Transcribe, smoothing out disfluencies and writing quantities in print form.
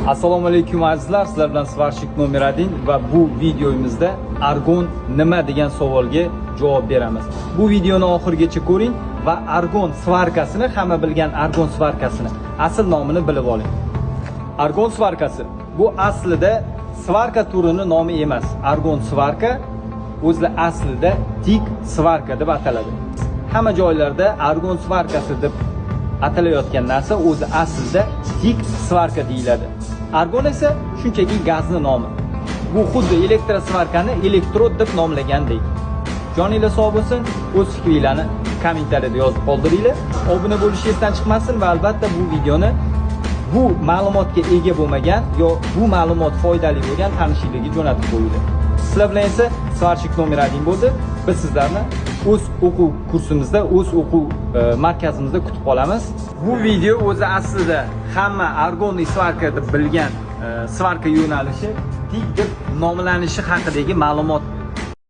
Assalomu alaykum azizlar, sizlar bilan svarshik nomer 1 va bu videomizda argon nima degan savolga javob beramiz. Bu videoni oxirigacha ko'ring va argon svarkasini, hamma bilgan argon svarkasini asl nomini bilib oling. Argon svarkasi bu aslida svarka turini nomi emas. Argon svarka o'zi aslida tik svarka deb ataladi. Hamma joylarda argon svarkasi deb atalayotgan narsa o'zi aslida tik svarka deyiladi. Argon esa shunchaki gazni nomi. Bu xuddi elektrosvarkani elektrod deb nomlagandek. Joninglar sog' bo'lsin, o'z fikringlarni kommentariyada yozib qoldiringlar. Obuna bo'lish esdan chiqmasin va albatta bu videoni bu ma'lumotga ega bo'lmagan yo bu ma'lumot foydali bo'lgan tanishinglarga jo'natib qo'yinglar. Sizlar bilan esa svarshik nomer 1 bo'ldi. Biz sizlarni o'z o'quv kursimizda, o'z o'quv markazimizda kutib qolamiz. Bu video o'zi aslida hamma argon svarka deb bilgan svarka yo'nalishi tik deb nomlanishi haqidagi ma'lumot